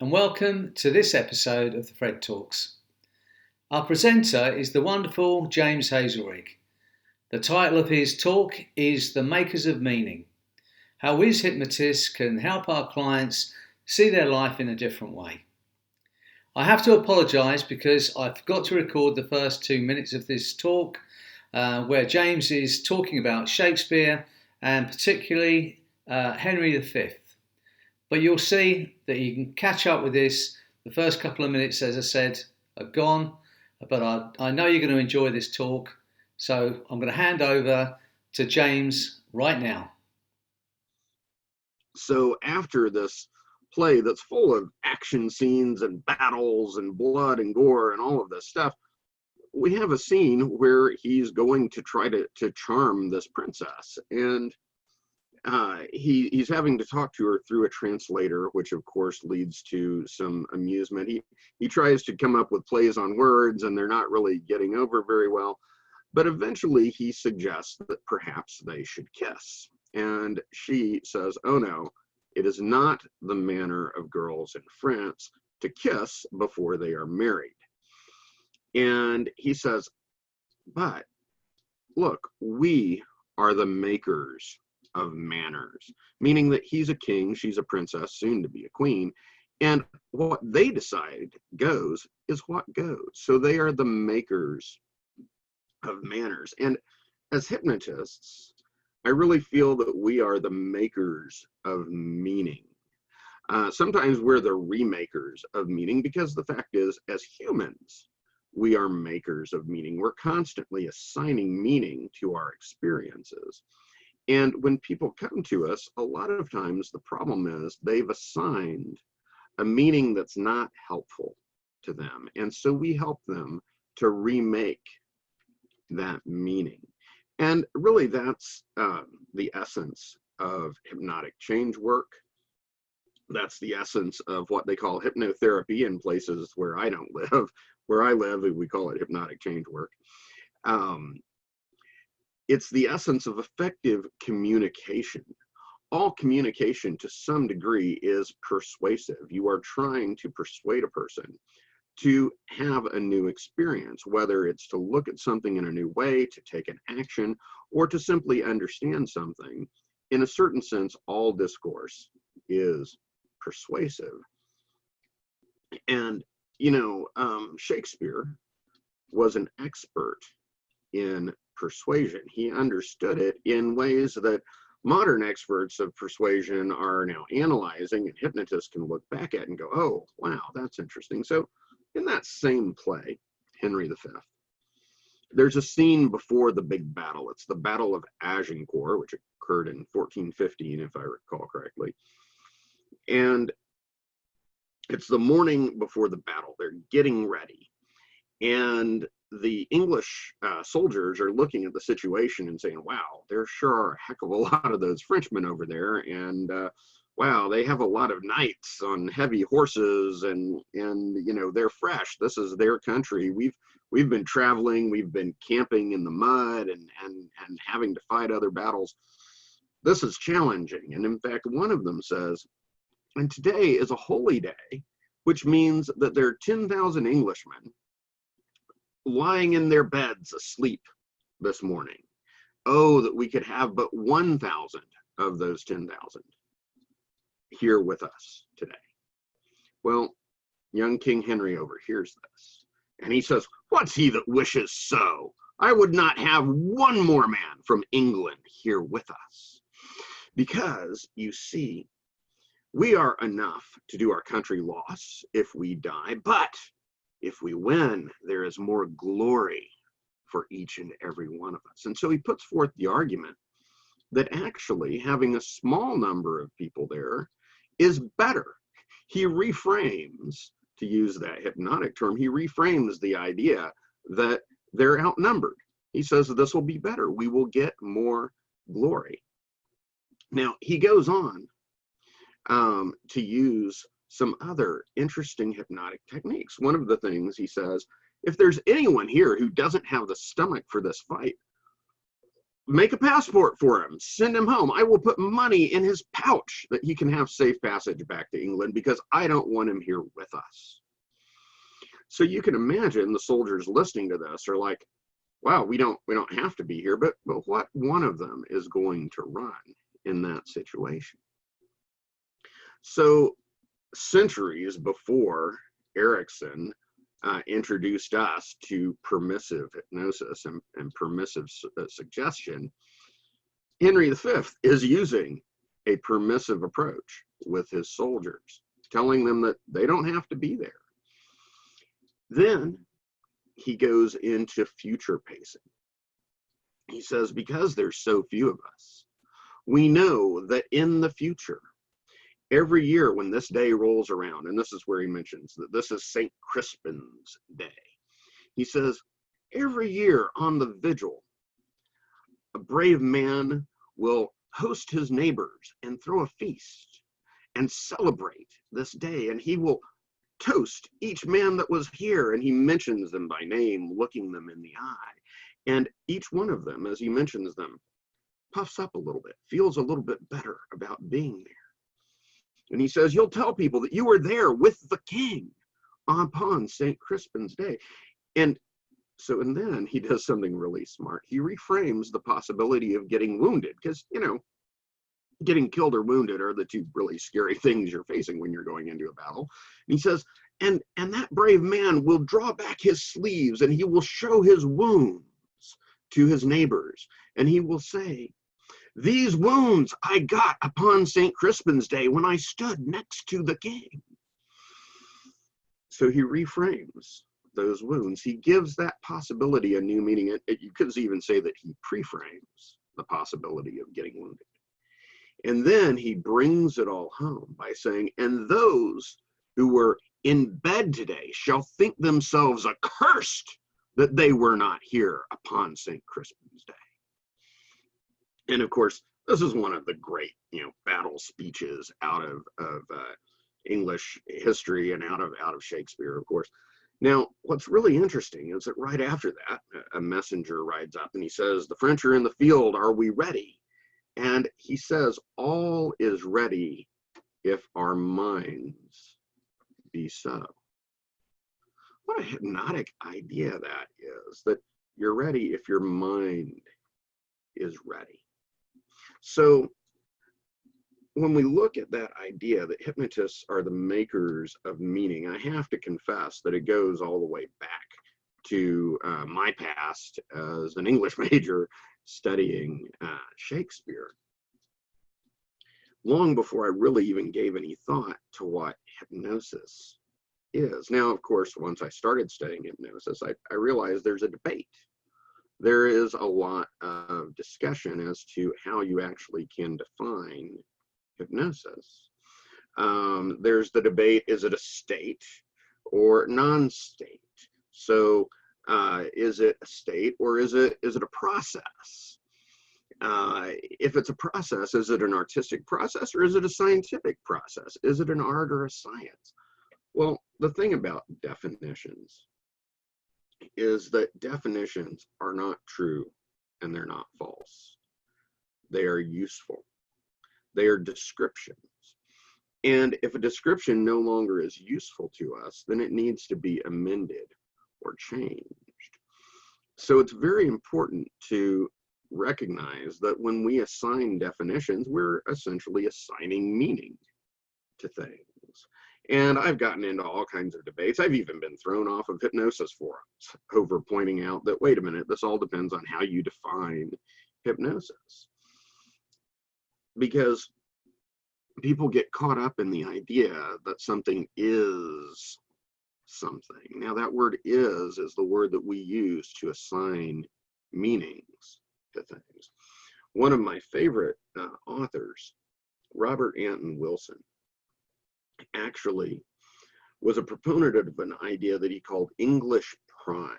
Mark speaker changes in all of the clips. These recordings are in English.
Speaker 1: and welcome to this episode of the Fred Talks. Our presenter is the wonderful James Hazlerig. The title of his talk is The Makers of Meaning, how we as hypnotists can help our clients see their life in a different way. I have to apologise because I forgot to record the first 2 minutes of this talk where James is talking about Shakespeare and particularly Henry V. But you'll see that you can catch up with this. The first couple of minutes, as I said, are gone, but I know you're going to enjoy this talk. So I'm going to hand over to James right now.
Speaker 2: So after this play that's full of action scenes and battles and blood and gore and all of this stuff, we have a scene where he's going to try to charm this princess. And he's having to talk to her through a translator, which of course leads to some amusement. He tries to come up with plays on words, and they're not really getting over very well. But eventually he suggests that perhaps they should kiss. And she says, oh no, it is not the manner of girls in France to kiss before they are married. And he says, but look, we are the makers of manners, meaning that he's a king, she's a princess, soon to be a queen, and what they decide goes is what goes. So they are the makers of manners. And as hypnotists, I really feel that we are the makers of meaning. Sometimes we're the remakers of meaning, because the fact is, as humans, we are makers of meaning. We're constantly assigning meaning to our experiences. And when people come to us, a lot of times the problem is they've assigned a meaning that's not helpful to them. And so we help them to remake that meaning. And really that's the essence of hypnotic change work. That's the essence of what they call hypnotherapy in places where I don't live. Where I live, we call it hypnotic change work. It's the essence of effective communication. All communication to some degree is persuasive. You are trying to persuade a person to have a new experience, whether it's to look at something in a new way, to take an action, or to simply understand something. In a certain sense, all discourse is persuasive. And, Shakespeare was an expert in persuasion. He understood it in ways that modern experts of persuasion are now analyzing, and hypnotists can look back at and go, oh, wow, that's interesting. So in that same play, Henry V, there's a scene before the big battle. It's the Battle of Agincourt, which occurred in 1415, if I recall correctly. And it's the morning before the battle. They're getting ready. And the English soldiers are looking at the situation and saying, wow, there sure are a heck of a lot of those Frenchmen over there. And wow, they have a lot of knights on heavy horses, and they're fresh. This is their country. We've been traveling, we've been camping in the mud and having to fight other battles. This is challenging. And in fact, one of them says, and today is a holy day, which means that there are 10,000 Englishmen lying in their beds asleep this morning. Oh, that we could have but 1,000 of those 10,000 here with us today. Well, young King Henry overhears this, and he says, what's he that wishes so? I would not have one more man from England here with us. Because, you see, we are enough to do our country loss if we die, but if we win, there is more glory for each and every one of us. And so he puts forth the argument that actually having a small number of people there is better. He reframes, to use that hypnotic term, he reframes the idea that they're outnumbered. He says that this will be better. We will get more glory. Now, he goes on to use some other interesting hypnotic techniques. One of the things he says, if there's anyone here who doesn't have the stomach for this fight, make a passport for him, send him home. I will put money in his pouch that he can have safe passage back to England because I don't want him here with us. So you can imagine the soldiers listening to this are like, wow, we don't have to be here, but what one of them is going to run in that situation? So centuries before Erickson introduced us to permissive hypnosis and permissive suggestion, Henry V is using a permissive approach with his soldiers, telling them that they don't have to be there. Then he goes into future pacing. He says, because there's so few of us, we know that in the future, every year when this day rolls around, and this is where he mentions that this is St. Crispin's Day. He says, every year on the vigil, a brave man will host his neighbors and throw a feast and celebrate this day. And he will toast each man that was here. And he mentions them by name, looking them in the eye. And each one of them, as he mentions them, puffs up a little bit, feels a little bit better about being there. And he says, you'll tell people that you were there with the king upon St. Crispin's Day. And then he does something really smart. He reframes the possibility of getting wounded because, getting killed or wounded are the two really scary things you're facing when you're going into a battle. And he says, and that brave man will draw back his sleeves and he will show his wounds to his neighbors. And he will say, these wounds I got upon St. Crispin's Day when I stood next to the king. So he reframes those wounds. He gives that possibility a new meaning. You could even say that he preframes the possibility of getting wounded. And then he brings it all home by saying, and those who were in bed today shall think themselves accursed that they were not here upon St. Crispin's Day. And of course, this is one of the great, battle speeches out of English history and out of Shakespeare, of course. Now, what's really interesting is that right after that, a messenger rides up and he says, the French are in the field, are we ready? And he says, all is ready if our minds be so. What a hypnotic idea that is, that you're ready if your mind is ready. So when we look at that idea that hypnotists are the makers of meaning, I have to confess that it goes all the way back to my past as an English major studying Shakespeare. Long before I really even gave any thought to what hypnosis is. Now, of course, once I started studying hypnosis, I realized there's a debate. There is a lot of discussion as to how you actually can define hypnosis. There's the debate, is it a state or non-state? So is it a state or is it a process? If it's a process, is it an artistic process or is it a scientific process? Is it an art or a science? Well, the thing about definitions is that definitions are not true and they're not false. They are useful. They are descriptions. And if a description no longer is useful to us, then it needs to be amended or changed. So it's very important to recognize that when we assign definitions, we're essentially assigning meaning to things. And I've gotten into all kinds of debates. I've even been thrown off of hypnosis forums over pointing out that, wait a minute, this all depends on how you define hypnosis. Because people get caught up in the idea that something is something. Now, that word is the word that we use to assign meanings to things. One of my favorite authors, Robert Anton Wilson, actually was a proponent of an idea that he called English prime,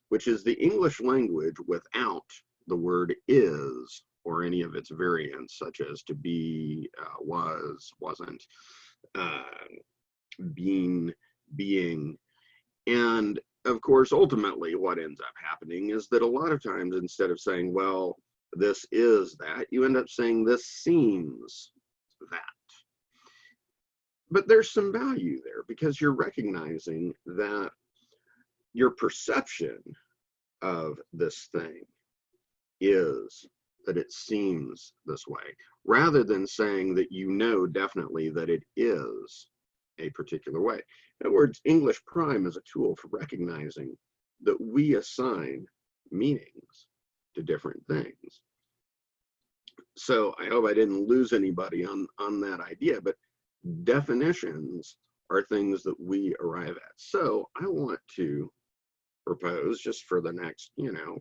Speaker 2: which is the English language without the word is or any of its variants, such as to be, was, wasn't, being, being. And of course, ultimately, what ends up happening is that a lot of times, instead of saying, well, this is that, you end up saying this seems that. But there's some value there because you're recognizing that your perception of this thing is that it seems this way, rather than saying that you know definitely that it is a particular way. In other words, English prime is a tool for recognizing that we assign meanings to different things. So I hope I didn't lose anybody on that idea, but definitions are things that we arrive at. So I want to propose, just for the next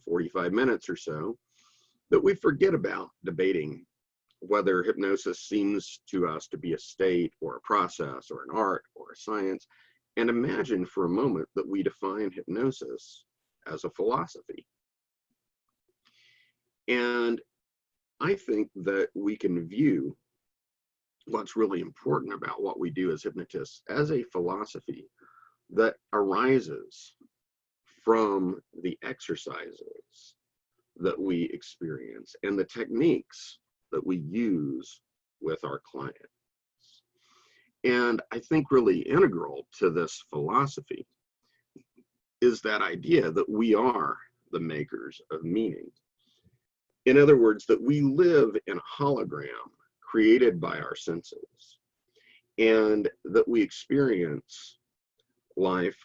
Speaker 2: 45 minutes or so, that we forget about debating whether hypnosis seems to us to be a state or a process or an art or a science, and imagine for a moment that we define hypnosis as a philosophy. And I think that we can view what's really important about what we do as hypnotists as a philosophy that arises from the exercises that we experience and the techniques that we use with our clients. And I think really integral to this philosophy is that idea that we are the makers of meaning. In other words, that we live in a hologram created by our senses, and that we experience life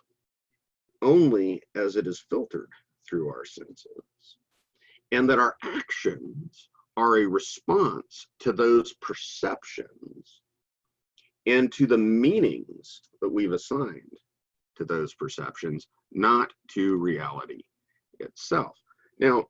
Speaker 2: only as it is filtered through our senses, and that our actions are a response to those perceptions and to the meanings that we've assigned to those perceptions, not to reality itself. Now,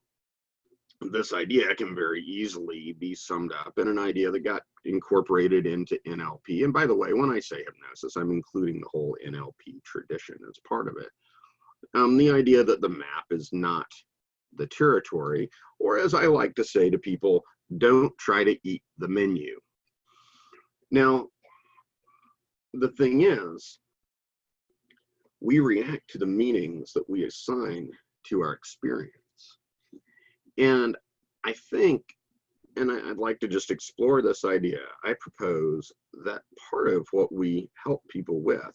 Speaker 2: this idea can very easily be summed up in an idea that got incorporated into NLP. And by the way, when I say hypnosis, I'm including the whole NLP tradition as part of it. The idea that the map is not the territory, or as I like to say to people, don't try to eat the menu. Now, the thing is, we react to the meanings that we assign to our experience. And I think, and I'd like to just explore this idea, I propose that part of what we help people with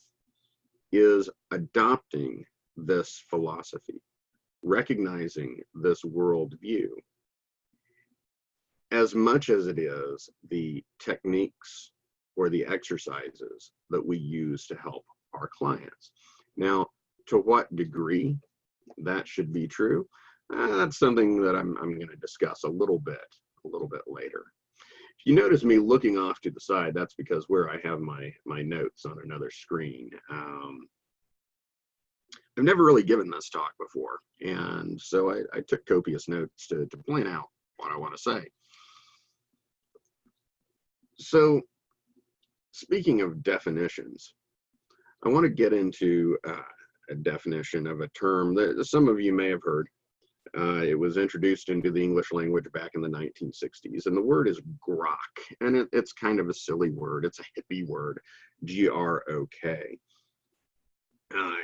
Speaker 2: is adopting this philosophy, recognizing this worldview, as much as it is the techniques or the exercises that we use to help our clients. Now, to what degree that should be true, that's something that I'm going to discuss a little bit later. If you notice me looking off to the side, that's because where I have my notes on another screen. I've never really given this talk before, and so I took copious notes to point out what I want to say. So, speaking of definitions, I want to get into a definition of a term that some of you may have heard. It was introduced into the English language back in the 1960s, and the word is grok, and it's kind of a silly word. It's a hippie word, G-R-O-K.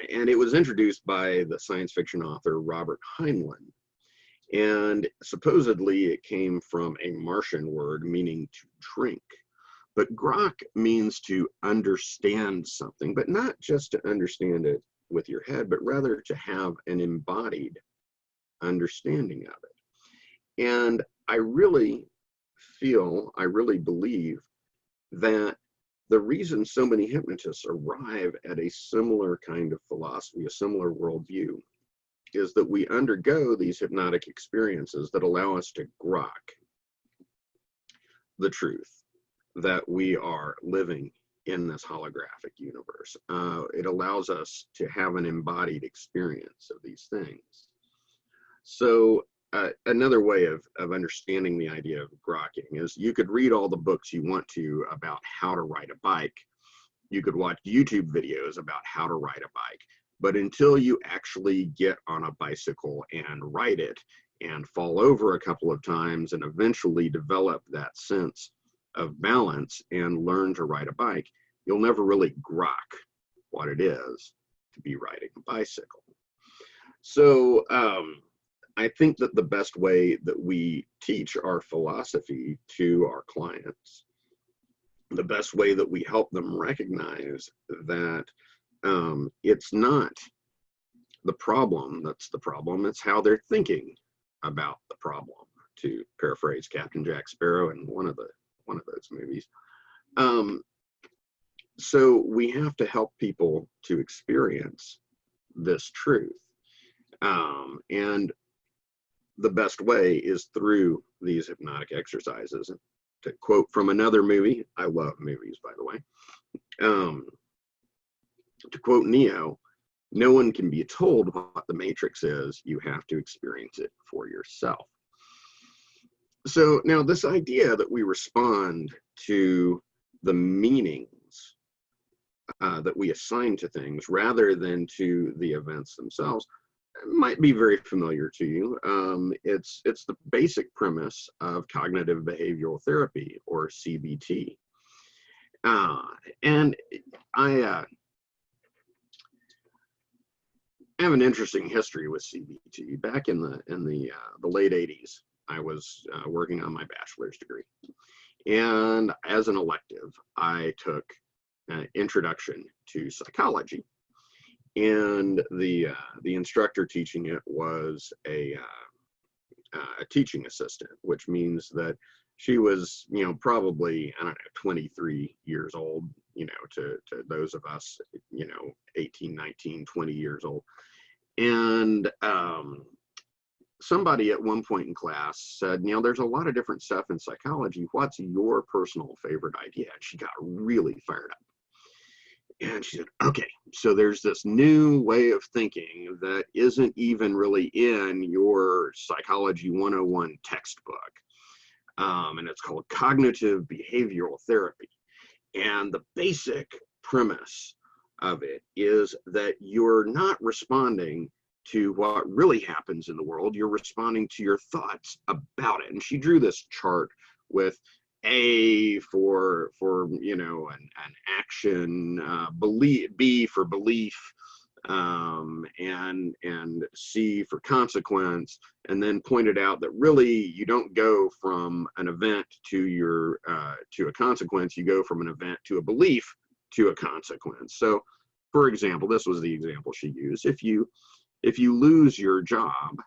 Speaker 2: And it was introduced by the science fiction author Robert Heinlein, and supposedly it came from a Martian word meaning to drink. But grok means to understand something, but not just to understand it with your head, but rather to have an embodied understanding of it. And I really believe that the reason so many hypnotists arrive at a similar kind of philosophy, a similar worldview, is that we undergo these hypnotic experiences that allow us to grok the truth that we are living in this holographic universe. It allows us to have an embodied experience of these things. So another way of understanding the idea of grokking is you could read all the books you want to about how to ride a bike. You could watch YouTube videos about how to ride a bike. But until you actually get on a bicycle and ride it and fall over a couple of times and eventually develop that sense of balance and learn to ride a bike, you'll never really grok what it is to be riding a bicycle. So I think that the best way that we teach our philosophy to our clients, the best way that we help them recognize that it's not the problem that's the problem, it's how they're thinking about the problem, to paraphrase Captain Jack Sparrow in one of those movies. So we have to help people to experience this truth. And the best way is through these hypnotic exercises. To quote from another movie, I love movies, by the way. To quote Neo, no one can be told what the Matrix is. You have to experience it for yourself. So now this idea that we respond to the meanings that we assign to things rather than to the events themselves might be very familiar to you. It's the basic premise of cognitive behavioral therapy, or CBT. And I have an interesting history with CBT. Back in the late 80s, I was working on my bachelor's degree, and as an elective, I took Introduction to Psychology, and the instructor teaching it was a teaching assistant, which means that she was, probably, I don't know, 23 years old, to those of us, 18, 19, 20 years old. And somebody at one point in class said, there's a lot of different stuff in psychology. What's your personal favorite idea? And she got really fired up. And she said, okay, so there's this new way of thinking that isn't even really in your Psychology 101 textbook. And it's called cognitive behavioral therapy. And the basic premise of it is that you're not responding to what really happens in the world. You're responding to your thoughts about it. And she drew this chart with A for an action, B for belief, and C for consequence, and then pointed out that really you don't go from an event to a consequence. You go from an event to a belief to a consequence. So, for example, this was the example she used. If you lose your job,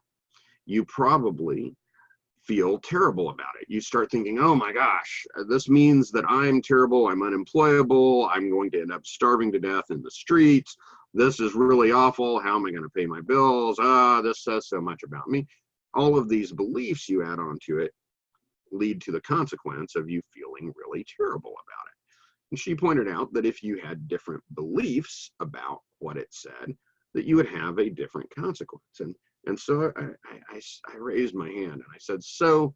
Speaker 2: you probably feel terrible about it. You start thinking, oh my gosh, this means that I'm terrible, I'm unemployable, I'm going to end up starving to death in the streets. This is really awful. How am I going to pay my bills? This says so much about me. All of these beliefs you add onto it lead to the consequence of you feeling really terrible about it. And she pointed out that if you had different beliefs about what it said, that you would have a different consequence. And so I raised my hand and I said, so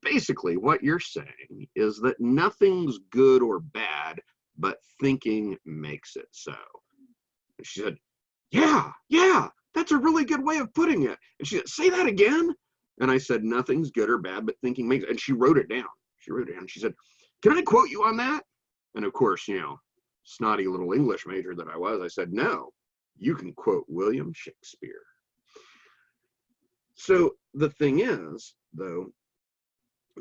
Speaker 2: basically what you're saying is that nothing's good or bad, but thinking makes it so. And she said, yeah, that's a really good way of putting it. And she said, say that again. And I said, nothing's good or bad, but thinking makes it. And she wrote it down. She said, can I quote you on that? And of course, snotty little English major that I was, I said, no, you can quote William Shakespeare. So the thing is, though,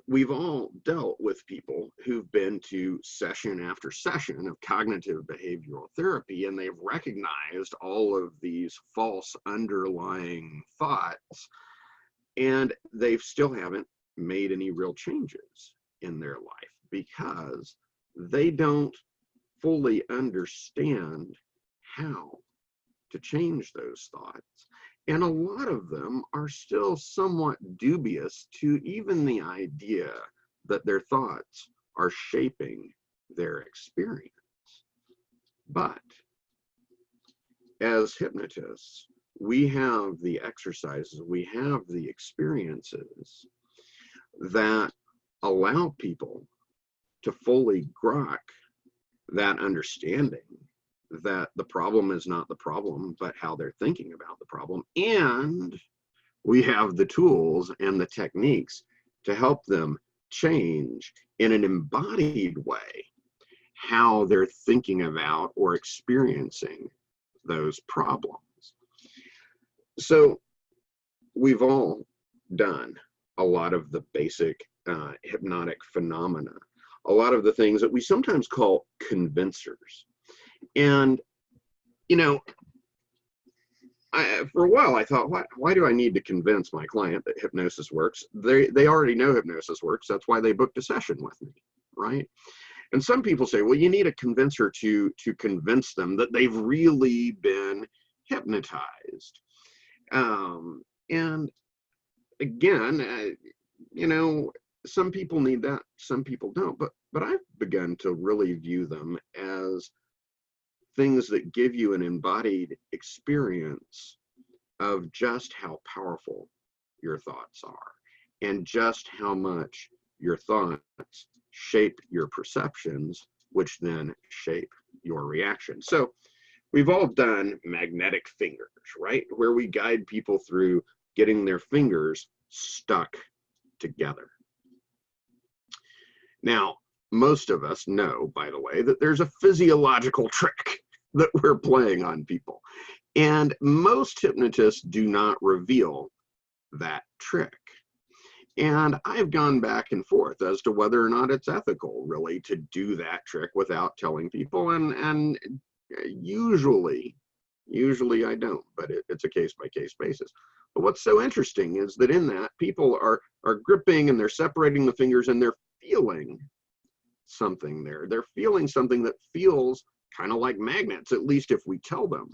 Speaker 2: we've all dealt with people who've been to session after session of cognitive behavioral therapy, and they've recognized all of these false underlying thoughts, and they still haven't made any real changes in their life because they don't fully understand how to change those thoughts. And a lot of them are still somewhat dubious to even the idea that their thoughts are shaping their experience. But as hypnotists, we have the exercises, we have the experiences that allow people to fully grok that understanding that the problem is not the problem, but how they're thinking about the problem. And we have the tools and the techniques to help them change in an embodied way how they're thinking about or experiencing those problems. So we've all done a lot of the basic hypnotic phenomena, a lot of the things that we sometimes call convincers. And, you know, for a while I thought, why do I need to convince my client that hypnosis works? They already know hypnosis works. That's why they booked a session with me, right? And some people say, well, you need a convincer to convince them that they've really been hypnotized. And again, you know, some people need that, some people don't. But I've begun to really view them as things that give you an embodied experience of just how powerful your thoughts are and just how much your thoughts shape your perceptions, which then shape your reaction. So we've all done magnetic fingers, right? Where we guide people through getting their fingers stuck together. Now, most of us know, by the way, that there's a physiological trick that we're playing on people. And most hypnotists do not reveal that trick. And I've gone back and forth as to whether or not it's ethical, really, to do that trick without telling people. And usually I don't, but it's a case-by-case basis. But what's so interesting is that in that, people are gripping and they're separating the fingers and they're feeling something there. They're feeling something that feels kind of like magnets, at least if we tell them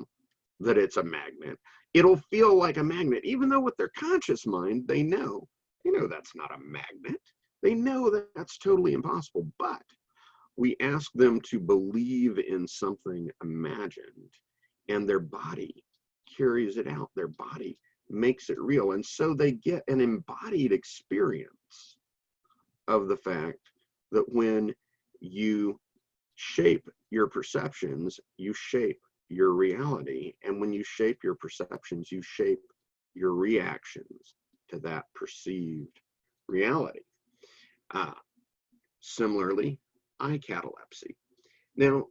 Speaker 2: that it's a magnet. It'll feel like a magnet, even though with their conscious mind, they know that's not a magnet. They know that that's totally impossible, but we ask them to believe in something imagined, and their body carries it out. Their body makes it real. And so they get an embodied experience of the fact that when you shape your perceptions, you shape your reality. And when you shape your perceptions, you shape your reactions to that perceived reality. Similarly, eye catalepsy. Now,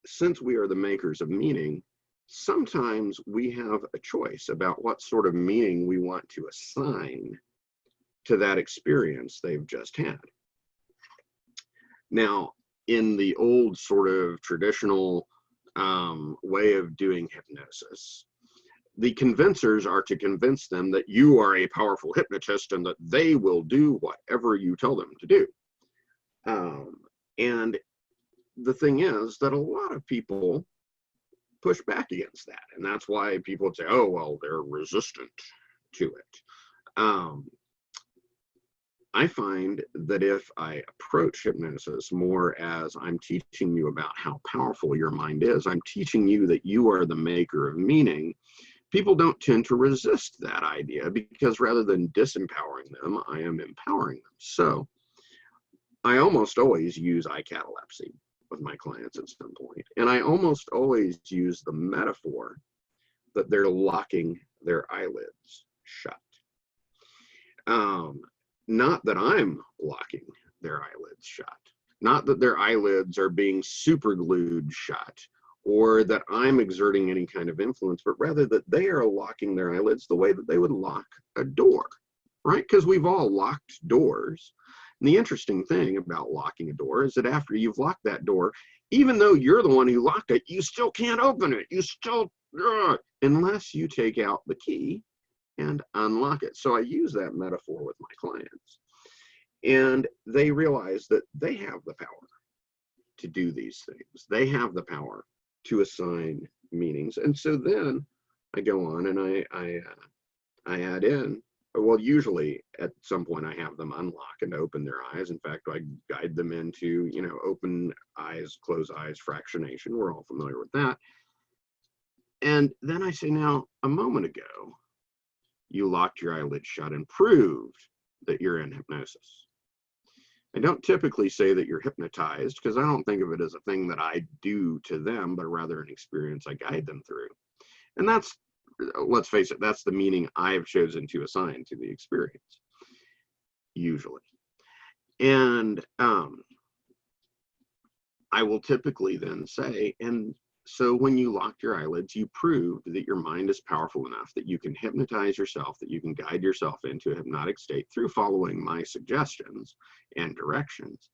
Speaker 2: since we are the makers of meaning, sometimes we have a choice about what sort of meaning we want to assign to that experience they've just had. Now, in the old sort of traditional way of doing hypnosis, the convincers are to convince them that you are a powerful hypnotist and that they will do whatever you tell them to do. And the thing is that a lot of people push back against that. And that's why people would say, oh, well, they're resistant to it. I find that if I approach hypnosis more as I'm teaching you about how powerful your mind is, I'm teaching you that you are the maker of meaning, people don't tend to resist that idea, because rather than disempowering them, I am empowering them. So I almost always use eye catalepsy with my clients at some point. And I almost always use the metaphor that they're locking their eyelids shut. Not that I'm locking their eyelids shut, not that their eyelids are being super glued shut, or that I'm exerting any kind of influence, but rather that they are locking their eyelids the way that they would lock a door, right? Because we've all locked doors. And the interesting thing about locking a door is that after you've locked that door, even though you're the one who locked it, you still can't open it. You still, unless you take out the key and unlock it. So I use that metaphor with my clients. And they realize that they have the power to do these things. They have the power to assign meanings. And so then I go on and I add in, well, usually at some point I have them unlock and open their eyes. In fact, I guide them into, open eyes, close eyes, fractionation. We're all familiar with that. And then I say, now, a moment ago, you locked your eyelids shut and proved that you're in hypnosis. I don't typically say that you're hypnotized, because I don't think of it as a thing that I do to them, but rather an experience I guide them through. And that's, let's face it, that's the meaning I've chosen to assign to the experience, usually. And I will typically then say, and so when you locked your eyelids, you proved that your mind is powerful enough that you can hypnotize yourself, that you can guide yourself into a hypnotic state through following my suggestions and directions.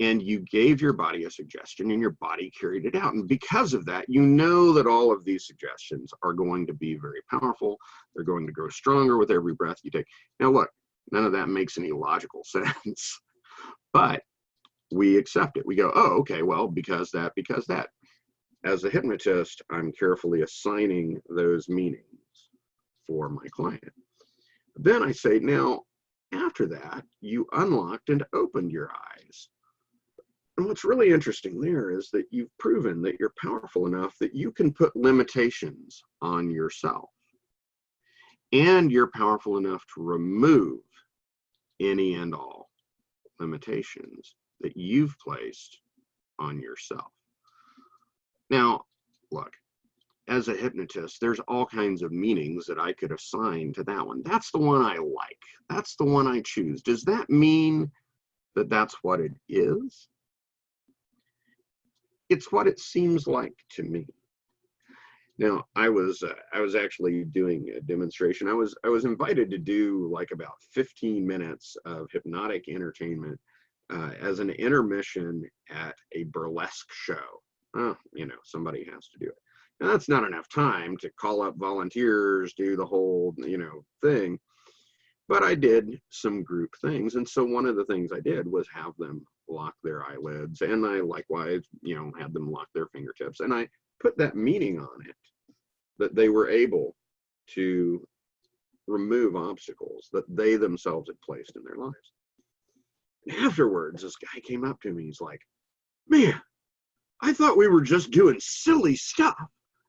Speaker 2: And you gave your body a suggestion and your body carried it out. And because of that, you know that all of these suggestions are going to be very powerful. They're going to grow stronger with every breath you take. Now, look, none of that makes any logical sense, but we accept it. We go, oh, okay, well, because that. As a hypnotist, I'm carefully assigning those meanings for my client. Then I say, now, after that, you unlocked and opened your eyes. And what's really interesting there is that you've proven that you're powerful enough that you can put limitations on yourself. And you're powerful enough to remove any and all limitations that you've placed on yourself. Now, look, as a hypnotist, there's all kinds of meanings that I could assign to that one. That's the one I like. That's the one I choose. Does that mean that that's what it is? It's what it seems like to me. Now, I was actually doing a demonstration. I was invited to do like about 15 minutes of hypnotic entertainment as an intermission at a burlesque show. Somebody has to do it. Now, that's not enough time to call up volunteers, do the whole, thing. But I did some group things. And so one of the things I did was have them lock their eyelids. And I likewise, had them lock their fingertips. And I put that meaning on it, that they were able to remove obstacles that they themselves had placed in their lives. And afterwards, this guy came up to me. He's like, man, I thought we were just doing silly stuff.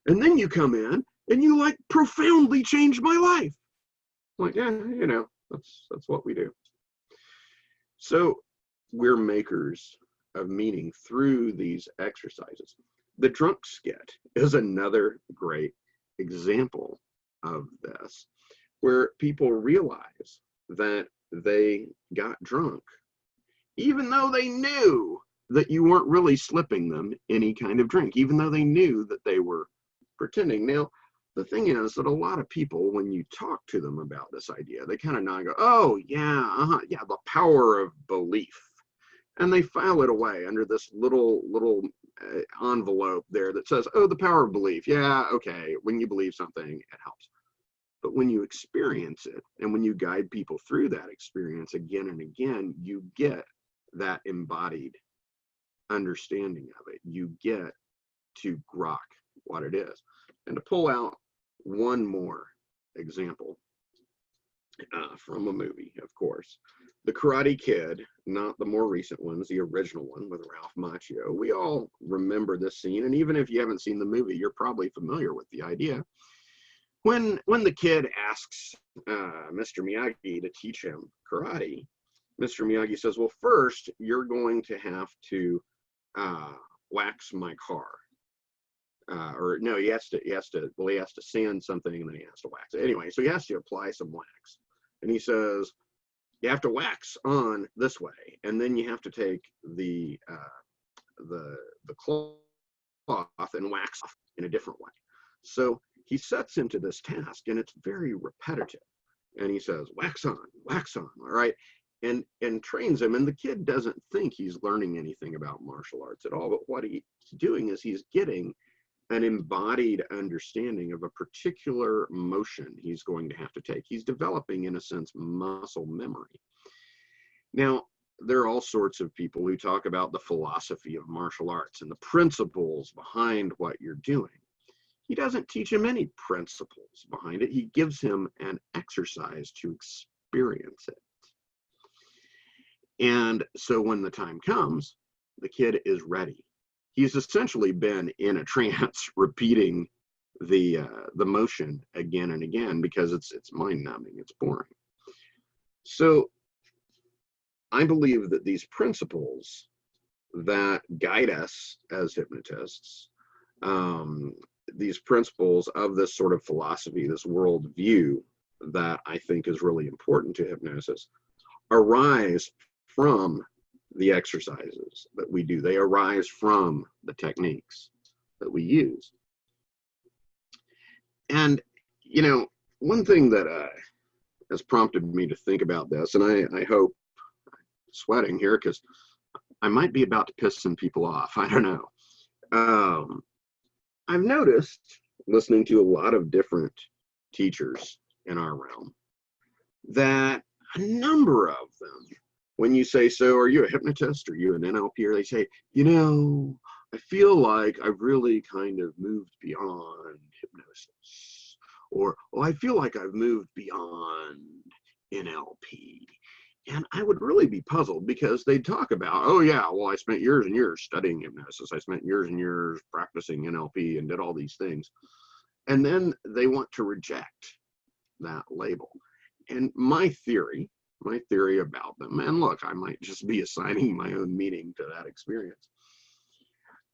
Speaker 2: And then you come in and you like profoundly changed my life. I'm like, yeah, that's what we do. So we're makers of meaning through these exercises. The drunk skit is another great example of this, where people realize that they got drunk, even though they knew that you weren't really slipping them any kind of drink, even though they knew that they were pretending. Now, the thing is that a lot of people, when you talk to them about this idea, they kind of nod and go, oh, yeah, the power of belief. And they file it away under this little envelope there that says, oh, the power of belief. Yeah, okay, when you believe something, it helps. But when you experience it, and when you guide people through that experience again and again, you get that embodied understanding of it. You get to grok what it is. And to pull out one more example from a movie, of course, The Karate Kid, not the more recent ones, the original one with Ralph Macchio. We all remember this scene, and even if you haven't seen the movie, you're probably familiar with the idea. When the kid asks Mr. Miyagi to teach him karate, Mr. Miyagi says, well, first, you're going to have to wax my car. Or no, he has to sand something and then he has to wax it. Anyway, so he has to apply some wax. And he says, you have to wax on this way, and then you have to take the cloth and wax off in a different way. So he sets him to this task, and it's very repetitive. And he says, wax on, all right? And trains him, and the kid doesn't think he's learning anything about martial arts at all, but what he's doing is he's getting an embodied understanding of a particular motion he's going to have to take. He's developing, in a sense, muscle memory. Now, there are all sorts of people who talk about the philosophy of martial arts and the principles behind what you're doing. He doesn't teach him any principles behind it. He gives him an exercise to experience it. And so when the time comes, the kid is ready. He's essentially been in a trance repeating the motion again and again because it's mind-numbing, it's boring. So I believe that these principles that guide us as hypnotists, these principles of this sort of philosophy, this worldview that I think is really important to hypnosis, arise from the exercises that we do. They arise from the techniques that we use. And, you know, one thing that has prompted me to think about this, and I hope sweating here because I might be about to piss some people off. I don't know. I've noticed, listening to a lot of different teachers in our realm, that a number of them, when you say, so are you a hypnotist? Are you an NLP? Or they say, you know, I feel like I've really kind of moved beyond hypnosis. Or, oh, I feel like I've moved beyond NLP. And I would really be puzzled because they'd talk about, oh yeah, well, I spent years and years studying hypnosis. I spent years and years practicing NLP and did all these things. And then they want to reject that label. And my theory about them, and look, I might just be assigning my own meaning to that experience,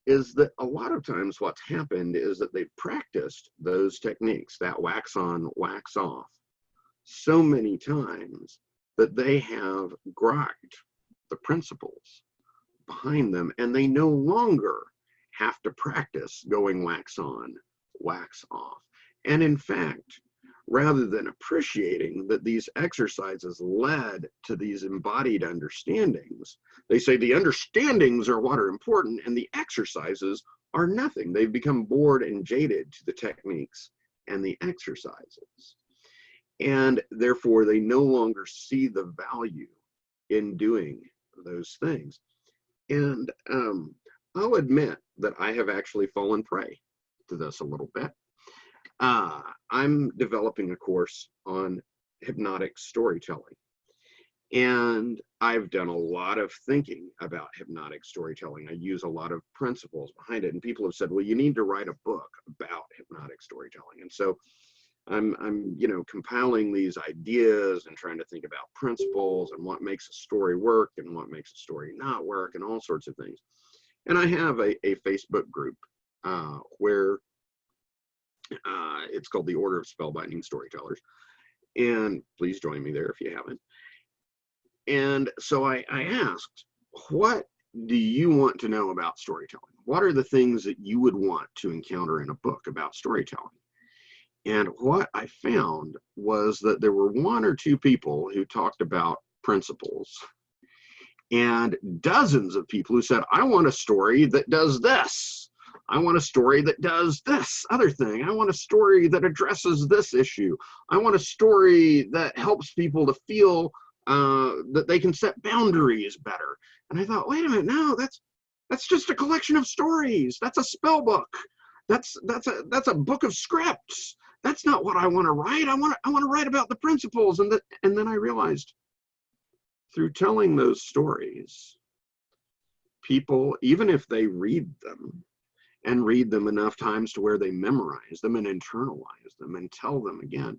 Speaker 2: is that a lot of times what's happened is that they've practiced those techniques, that wax on, wax off, so many times that they have grokked the principles behind them, and they no longer have to practice going wax on, wax off. And in fact, rather than appreciating that these exercises led to these embodied understandings, they say the understandings are what are important and the exercises are nothing. They've become bored and jaded to the techniques and the exercises. And therefore, they no longer see the value in doing those things. And I'll admit that I have actually fallen prey to this a little bit. I'm developing a course on hypnotic storytelling. And I've done a lot of thinking about hypnotic storytelling. I use a lot of principles behind it. And people have said, well, you need to write a book about hypnotic storytelling. And so I'm you know, compiling these ideas and trying to think about principles and what makes a story work and what makes a story not work and all sorts of things. And I have a Facebook group where it's called the Order of Spellbinding Storytellers. And please join me there if you haven't. And so I asked, what do you want to know about storytelling? What are the things that you would want to encounter in a book about storytelling? And what I found was that there were one or two people who talked about principles and dozens of people who said, I want a story that does this. I want a story that does this other thing. I want a story that addresses this issue. I want a story that helps people to feel that they can set boundaries better. And I thought, wait a minute, no, that's just a collection of stories. That's a spell book. That's a book of scripts. That's not what I want to write. I want to write about the principles. And then I realized through telling those stories, people, even if they read them and read them enough times to where they memorize them and internalize them and tell them again,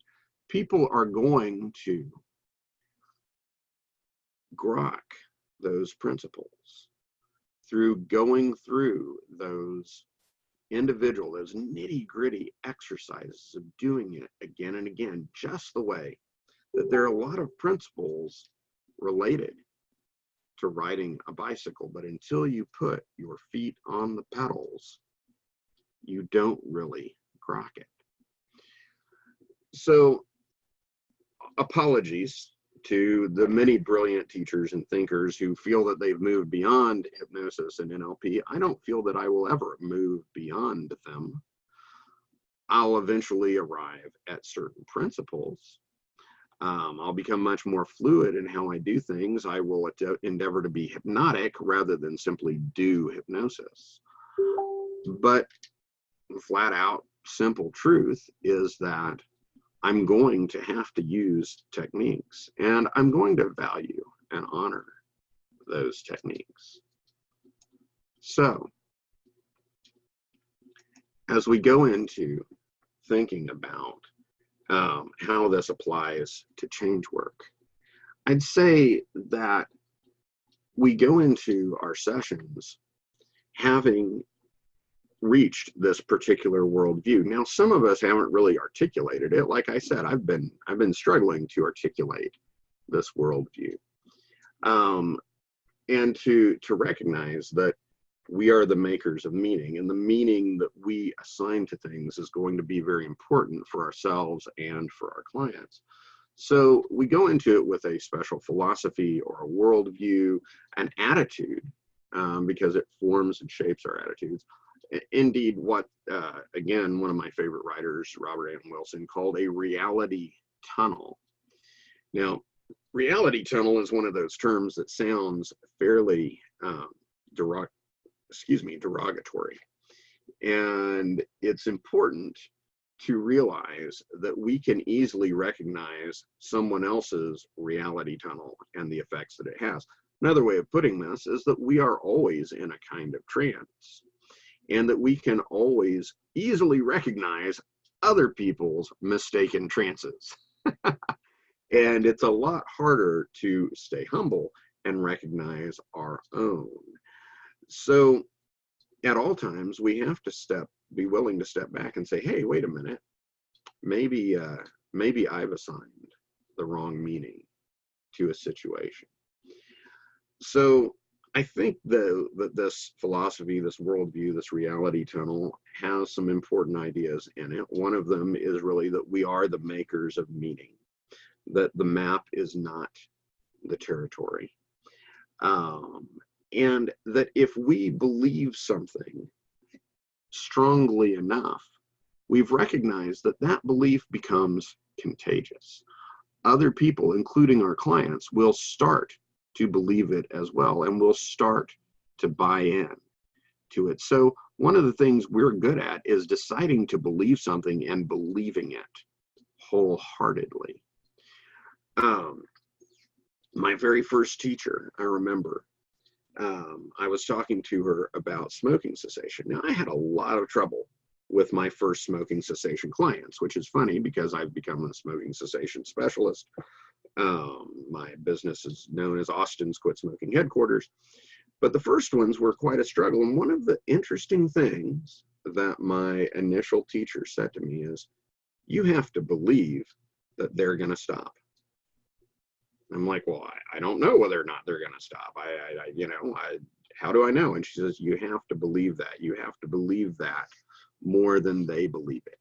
Speaker 2: people are going to grok those principles through going through those those nitty-gritty exercises of doing it again and again, just the way that there are a lot of principles related to riding a bicycle, but until you put your feet on the pedals, you don't really grok it. So apologies to the many brilliant teachers and thinkers who feel that they've moved beyond hypnosis and NLP. I don't feel that I will ever move beyond them. I'll eventually arrive at certain principles. I'll become much more fluid in how I do things. I will endeavor to be hypnotic rather than simply do hypnosis. But the flat out simple truth is that I'm going to have to use techniques, and I'm going to value and honor those techniques. So, as we go into thinking about how this applies to change work, I'd say that we go into our sessions having reached this particular worldview. Now, some of us haven't really articulated it. Like I said, I've been struggling to articulate this worldview, and to recognize that we are the makers of meaning, and the meaning that we assign to things is going to be very important for ourselves and for our clients. So we go into it with a special philosophy or a worldview, an attitude, because it forms and shapes our attitudes. Indeed, what, again, one of my favorite writers, Robert Anton Wilson, called a reality tunnel. Now, reality tunnel is one of those terms that sounds fairly derogatory. And it's important to realize that we can easily recognize someone else's reality tunnel and the effects that it has. Another way of putting this is that we are always in a kind of trance, and that we can always easily recognize other people's mistaken trances. And it's a lot harder to stay humble and recognize our own. So at all times, we have to be willing to step back and say, hey, wait a minute, maybe I've assigned the wrong meaning to a situation. So I think that this philosophy, this worldview, this reality tunnel has some important ideas in it. One of them is really that we are the makers of meaning, that the map is not the territory. And that if we believe something strongly enough, we've recognized that that belief becomes contagious. Other people, including our clients, will start to believe it as well, and will start to buy in to it. So one of the things we're good at is deciding to believe something and believing it wholeheartedly. My very first teacher, I remember, I was talking to her about smoking cessation. Now, I had a lot of trouble with my first smoking cessation clients, which is funny because I've become a smoking cessation specialist. My business is known as Austin's Quit Smoking Headquarters. But the first ones were quite a struggle. And one of the interesting things that my initial teacher said to me is, you have to believe that they're going to stop. I'm like, well, I don't know whether or not they're going to stop. How do I know? And she says, you have to believe that. You have to believe that more than they believe it.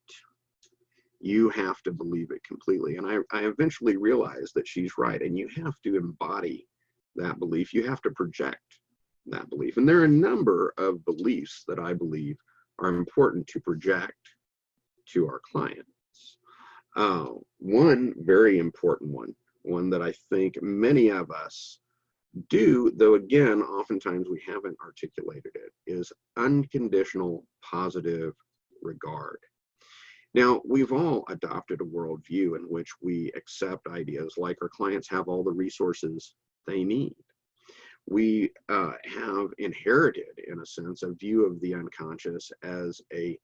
Speaker 2: You have to believe it completely. And I eventually realized that she's right. And you have to embody that belief. You have to project that belief. And there are a number of beliefs that I believe are important to project to our clients. One very important one that I think many of us do, though again, oftentimes we haven't articulated it, is unconditional positive regard. Now, we've all adopted a worldview in which we accept ideas like our clients have all the resources they need. We have inherited, in a sense, a view of the unconscious as a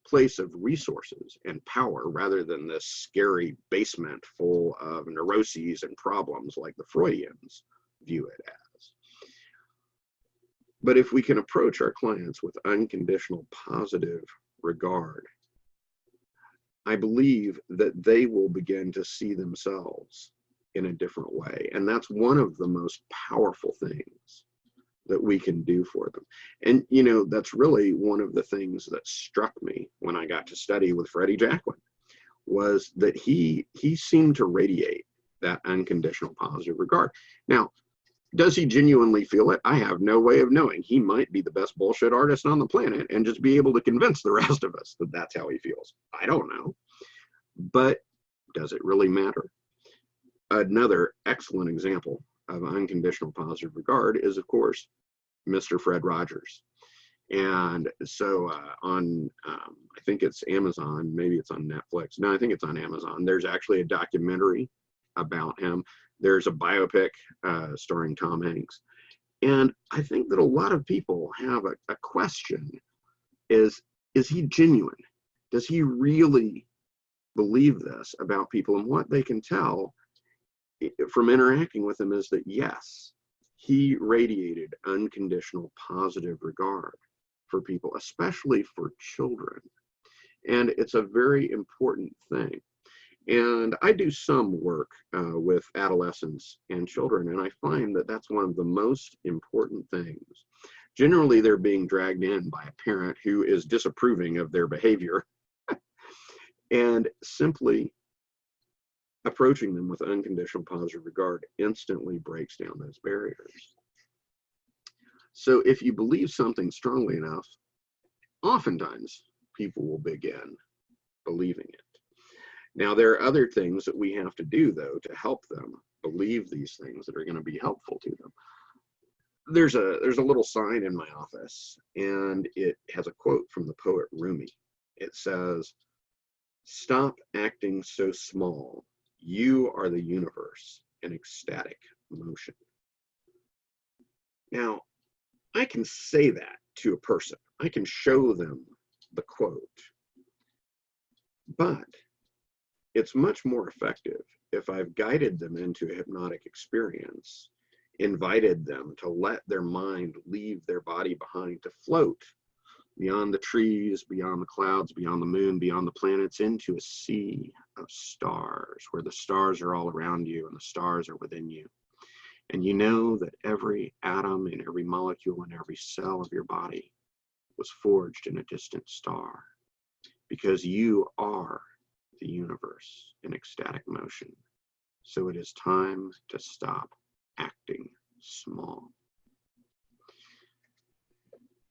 Speaker 2: place of resources and power rather than this scary basement full of neuroses and problems like the Freudians view it as. But if we can approach our clients with unconditional positive regard, I believe that they will begin to see themselves in a different way. And that's one of the most powerful things that we can do for them. And, that's really one of the things that struck me when I got to study with Freddie Jacquin, was that he seemed to radiate that unconditional positive regard. Now, does he genuinely feel it? I have no way of knowing. He might be the best bullshit artist on the planet and just be able to convince the rest of us that that's how he feels. I don't know. But does it really matter? Another excellent example of unconditional positive regard is, of course, Mr. Fred Rogers. And so on, I think it's Amazon, maybe it's on Netflix. No, I think it's on Amazon. There's actually a documentary about him. There's a biopic starring Tom Hanks. And I think that a lot of people have a question is he genuine? Does he really believe this about people? And what they can tell from interacting with him is that, yes, he radiated unconditional positive regard for people, especially for children. And it's a very important thing. And I do some work with adolescents and children, and I find that that's one of the most important things. Generally, they're being dragged in by a parent who is disapproving of their behavior, and simply approaching them with unconditional positive regard instantly breaks down those barriers. So if you believe something strongly enough, oftentimes people will begin believing it. Now, there are other things that we have to do, though, to help them believe these things that are going to be helpful to them. There's a little sign in my office, and it has a quote from the poet Rumi. It says, "Stop acting so small. You are the universe in ecstatic motion." Now, I can say that to a person. I can show them the quote. But it's much more effective if I've guided them into a hypnotic experience, invited them to let their mind leave their body behind, to float beyond the trees, beyond the clouds, beyond the moon, beyond the planets, into a sea of stars, where the stars are all around you and the stars are within you. And you know that every atom and every molecule and every cell of your body was forged in a distant star, because you are the universe in ecstatic motion. So it is time to stop acting small.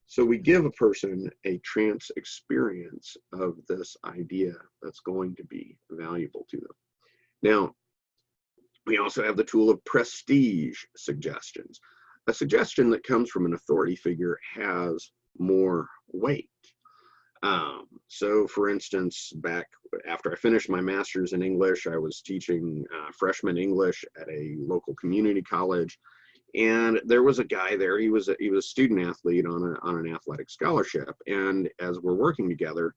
Speaker 2: So we give a person a trance experience of this idea that's going to be valuable to them. Now, we also have the tool of prestige suggestions. A suggestion that comes from an authority figure has more weight. So for instance, back after I finished my master's in English, I was teaching freshman English at a local community college. And there was a guy there. He was a student athlete on an athletic scholarship. And as we're working together,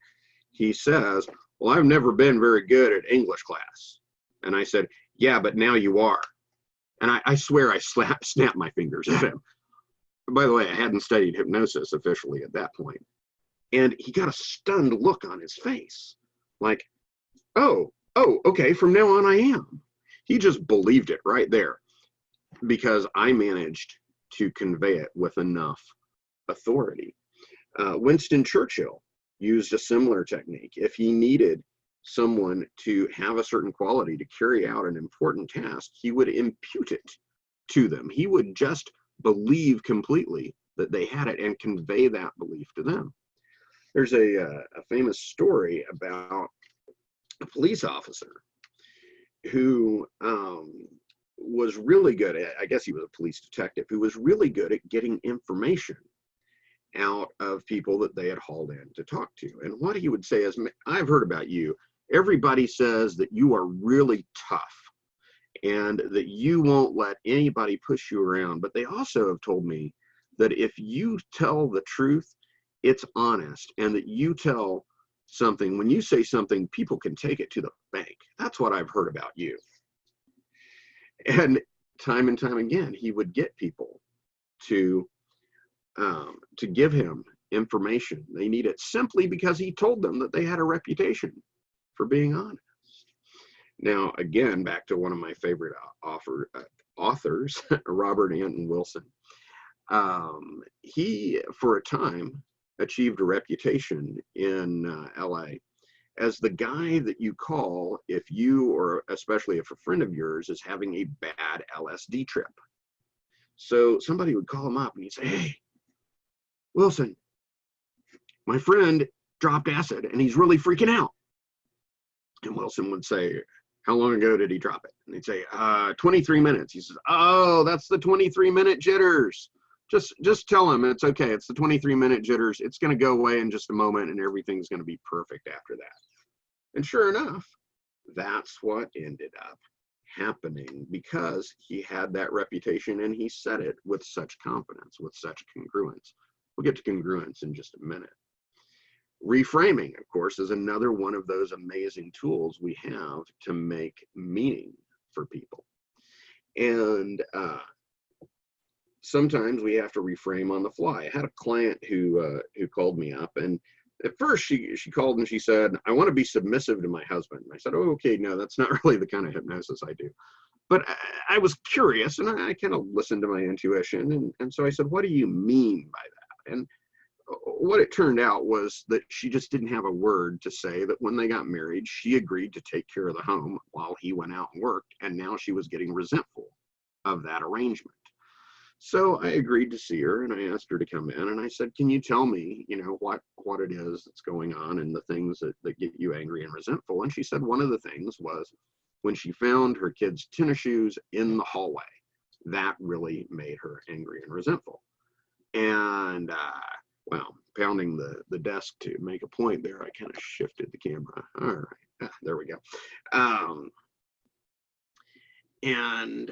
Speaker 2: he says, "Well, I've never been very good at English class." And I said, "Yeah, but now you are." And I swear I snapped my fingers at him. By the way, I hadn't studied hypnosis officially at that point. And he got a stunned look on his face, like, oh, okay, from now on I am. He just believed it right there, because I managed to convey it with enough authority. Winston Churchill used a similar technique. If he needed someone to have a certain quality to carry out an important task, he would impute it to them. He would just believe completely that they had it and convey that belief to them. There's a famous story about a police officer who was really good at, I guess he was a police detective, who was really good at getting information out of people that they had hauled in to talk to. And what he would say is, "I've heard about you. Everybody says that you are really tough and that you won't let anybody push you around. But they also have told me that if you tell the truth, it's honest, and that you tell something, when you say something, people can take it to the bank. That's what I've heard about you." And time again, he would get people to give him information they needed, simply because he told them that they had a reputation for being honest. Now, again, back to one of my favorite authors, Robert Anton Wilson. He, for a time, achieved a reputation in LA as the guy that you call if you, or especially if a friend of yours, is having a bad LSD trip. So somebody would call him up and he'd say, "Hey, Wilson, my friend dropped acid and he's really freaking out." And Wilson would say, "How long ago did he drop it?" And they'd say, 23 minutes. He says, "Oh, that's the 23-minute jitters. Just tell him it's okay. It's the 23-minute jitters. It's going to go away in just a moment and everything's going to be perfect after that." And sure enough, that's what ended up happening, because he had that reputation and he said it with such confidence, with such congruence. We'll get to congruence in just a minute. Reframing, of course, is another one of those amazing tools we have to make meaning for people. And sometimes we have to reframe on the fly. I had a client who called me up, and at first she called and she said, "I want to be submissive to my husband." And I said, "Oh, okay, no, that's not really the kind of hypnosis I do." But I was curious, and I kind of listened to my intuition. And so I said, what do you mean by that? And what it turned out was that she just didn't have a word to say that when they got married, she agreed to take care of the home while he went out and worked. And now she was getting resentful of that arrangement. So I agreed to see her, and I asked her to come in, and I said, can you tell me, what it is that's going on and the things that get you angry and resentful? And she said one of the things was when she found her kids' tennis shoes in the hallway. That really made her angry and resentful. And well, pounding the desk to make a point there, I kind of shifted the camera. All right, there we go. And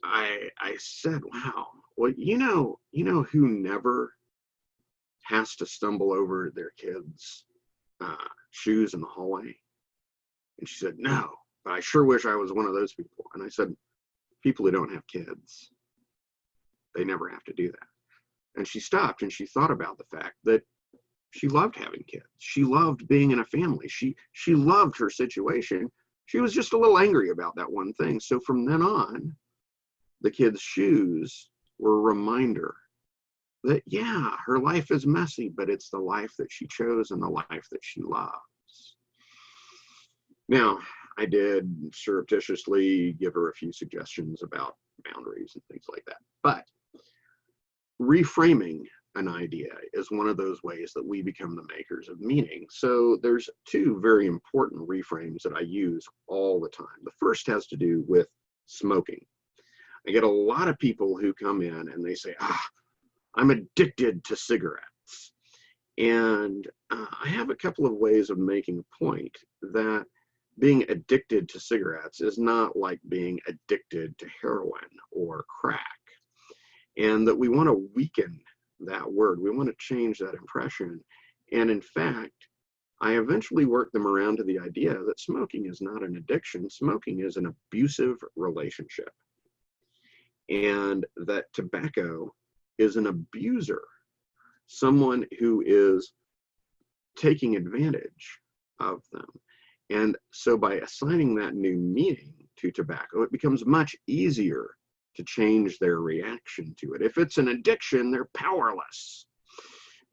Speaker 2: I said, wow, well, you know who never has to stumble over their kids' shoes in the hallway? And she said, no, but I sure wish I was one of those people. And I said, people who don't have kids, they never have to do that. And she stopped and she thought about the fact that she loved having kids. She loved being in a family. She loved her situation. She was just a little angry about that one thing. So from then on, the kids' shoes were a reminder that, yeah, her life is messy, but it's the life that she chose and the life that she loves. Now, I did surreptitiously give her a few suggestions about boundaries and things like that. But reframing an idea is one of those ways that we become the makers of meaning. So there's two very important reframes that I use all the time. The first has to do with smoking. I get a lot of people who come in and they say, I'm addicted to cigarettes. And I have a couple of ways of making a point that being addicted to cigarettes is not like being addicted to heroin or crack. And that we want to weaken that word. We want to change that impression. And in fact, I eventually worked them around to the idea that smoking is not an addiction. Smoking is an abusive relationship. And that tobacco is an abuser, someone who is taking advantage of them. And so by assigning that new meaning to tobacco, it becomes much easier to change their reaction to it. If it's an addiction, they're powerless.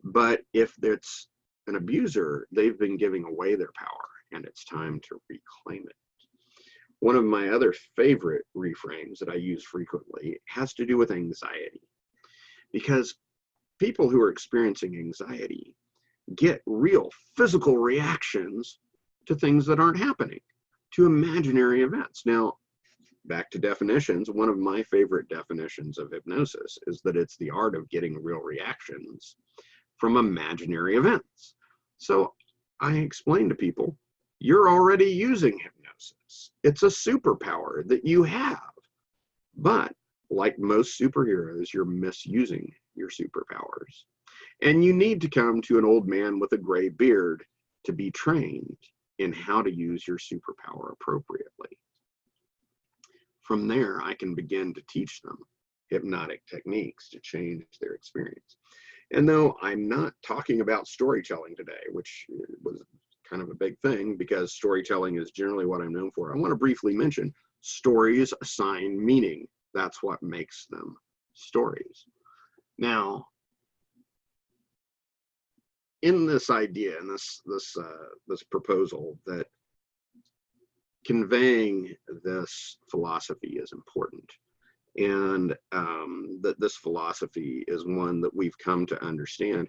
Speaker 2: But if it's an abuser, they've been giving away their power, and it's time to reclaim it. One of my other favorite reframes that I use frequently has to do with anxiety. Because people who are experiencing anxiety get real physical reactions to things that aren't happening, to imaginary events. Now, back to definitions, one of my favorite definitions of hypnosis is that it's the art of getting real reactions from imaginary events. So I explain to people, you're already using hypnosis. It's a superpower that you have. But like most superheroes, you're misusing your superpowers. And you need to come to an old man with a gray beard to be trained in how to use your superpower appropriately. From there, I can begin to teach them hypnotic techniques to change their experience. And though I'm not talking about storytelling today, which was kind of a big thing because storytelling is generally what I'm known for, I want to briefly mention stories assign meaning. That's what makes them stories. Now, in this idea, in this proposal, that conveying this philosophy is important, and that this philosophy is one that we've come to understand,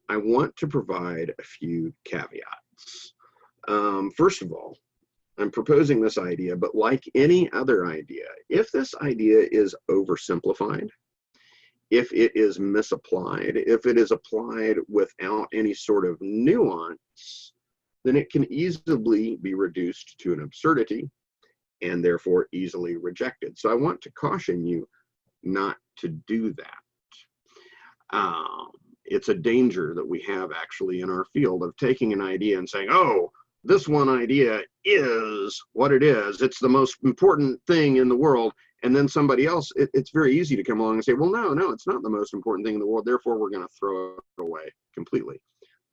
Speaker 2: I want to provide a few caveats. First of all, I'm proposing this idea, but like any other idea, if this idea is oversimplified, if it is misapplied, if it is applied without any sort of nuance, then it can easily be reduced to an absurdity and therefore easily rejected. So I want to caution you not to do that. It's a danger that we have actually in our field of taking an idea and saying, oh, this one idea is what it is. It's the most important thing in the world. And then somebody else, it's very easy to come along and say, well, no, it's not the most important thing in the world. Therefore, we're going to throw it away completely.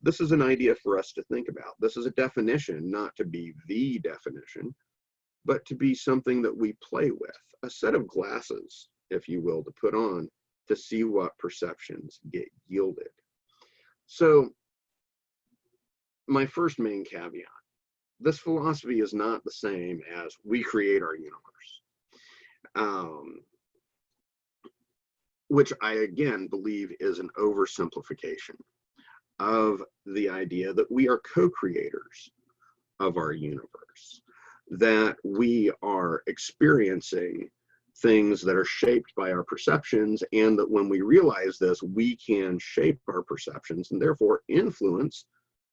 Speaker 2: This is an idea for us to think about. This is a definition, not to be the definition, but to be something that we play with, a set of glasses, if you will, to put on to see what perceptions get yielded. So my first main caveat, this philosophy is not the same as we create our universe, which I again believe is an oversimplification of the idea that we are co-creators of our universe, that we are experiencing things that are shaped by our perceptions, and that when we realize this, we can shape our perceptions and therefore influence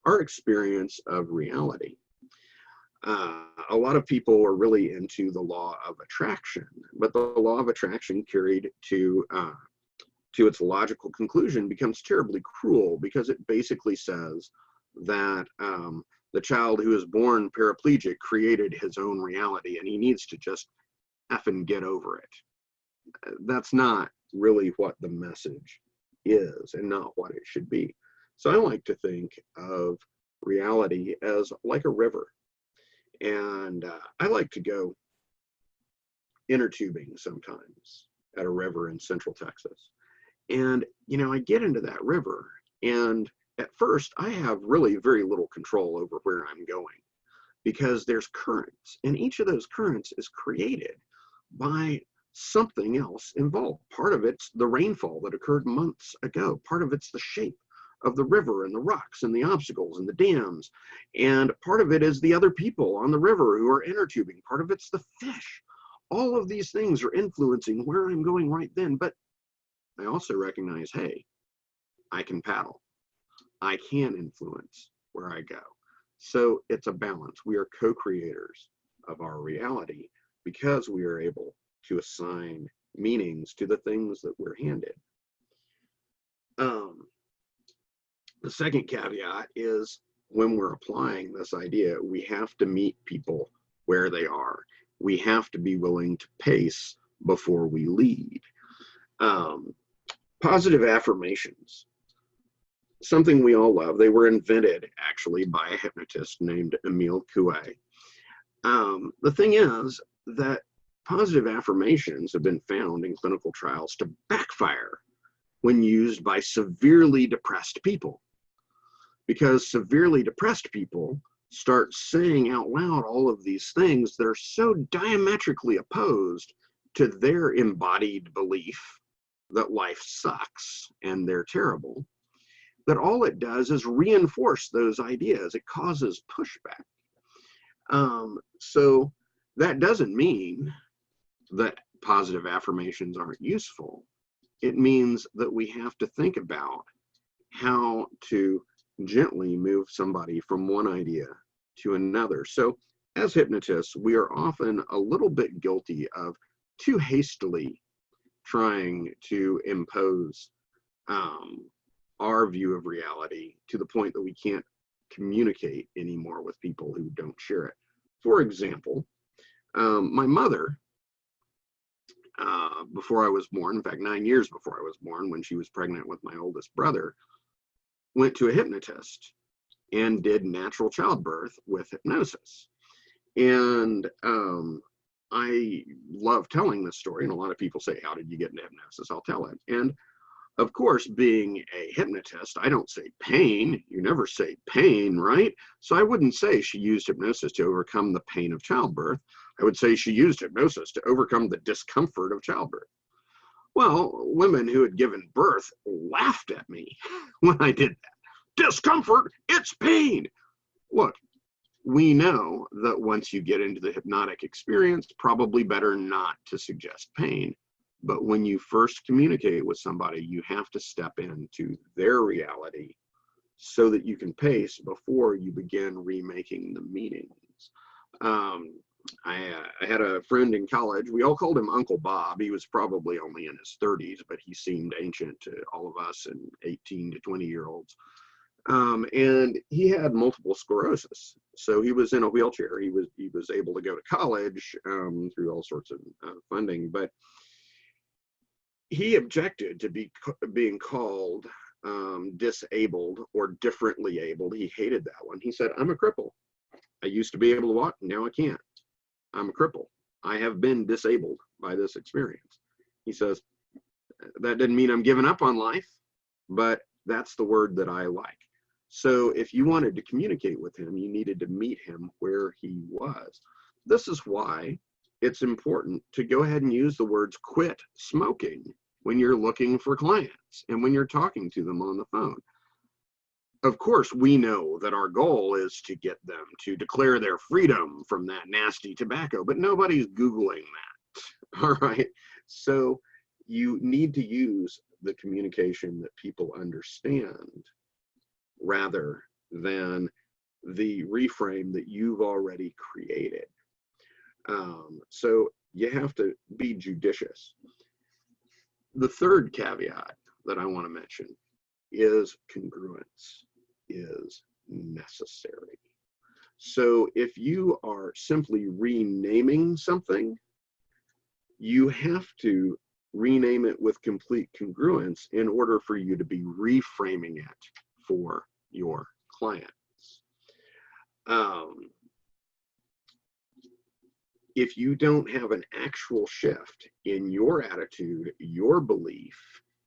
Speaker 2: our experience of reality. A lot of people are really into the law of attraction, but the law of attraction carried to its logical conclusion becomes terribly cruel, because it basically says that the child who is born paraplegic created his own reality and he needs to just effing get over it. That's not really what the message is, and not what it should be. So I like to think of reality as like a river. And I like to go inner tubing sometimes at a river in Central Texas. And, I get into that river, and at first I have really very little control over where I'm going, because there's currents, and each of those currents is created by something else involved. Part of it's the rainfall that occurred months ago. Part of it's the shape of the river and the rocks and the obstacles and the dams. And part of it is the other people on the river who are inner tubing. Part of it's the fish. All of these things are influencing where I'm going right then. But I also recognize, hey, I can paddle. I can influence where I go. So it's a balance. We are co-creators of our reality because we are able to assign meanings to the things that we're handed. The second caveat is, when we're applying this idea, we have to meet people where they are. We have to be willing to pace before we lead. Positive affirmations, something we all love. They were invented actually by a hypnotist named Emile Coué. The thing is that positive affirmations have been found in clinical trials to backfire when used by severely depressed people, because severely depressed people start saying out loud all of these things that are so diametrically opposed to their embodied belief that life sucks and they're terrible, that all it does is reinforce those ideas. It causes pushback. So that doesn't mean that positive affirmations aren't useful. It means that we have to think about how to gently move somebody from one idea to another. So as hypnotists, we are often a little bit guilty of too hastily trying to impose our view of reality to the point that we can't communicate anymore with people who don't share it. For example, my mother, before I was born, in fact, 9 years before I was born, when she was pregnant with my oldest brother, went to a hypnotist and did natural childbirth with hypnosis. And I love telling this story, and a lot of people say, how did you get into hypnosis? I'll tell it. And of course, being a hypnotist, I don't say pain. You never say pain, right? So I wouldn't say she used hypnosis to overcome the pain of childbirth. I would say she used hypnosis to overcome the discomfort of childbirth. Well, women who had given birth laughed at me when I did that. Discomfort, it's pain. Look, we know that once you get into the hypnotic experience, probably better not to suggest pain. But when you first communicate with somebody, you have to step into their reality so that you can pace before you begin remaking the meanings. I had a friend in college. We all called him Uncle Bob. He was probably only in his 30s, but he seemed ancient to all of us and 18 to 20-year-olds. And he had multiple sclerosis. So he was in a wheelchair. He was able to go to college through all sorts of funding, but he objected to being called disabled or differently abled. He hated that one. He said, I'm a cripple. I used to be able to walk, now I can't. I'm a cripple. I have been disabled by this experience. He says, that didn't mean I'm giving up on life, but that's the word that I like. So if you wanted to communicate with him, you needed to meet him where he was. This is why it's important to go ahead and use the words quit smoking when you're looking for clients and when you're talking to them on the phone. Of course, we know that our goal is to get them to declare their freedom from that nasty tobacco, but nobody's Googling that. All right. So you need to use the communication that people understand rather than the reframe that you've already created. So you have to be judicious. The third caveat that I want to mention is congruence is necessary. So if you are simply renaming something, you have to rename it with complete congruence in order for you to be reframing it for your clients. If you don't have an actual shift in your attitude, your belief,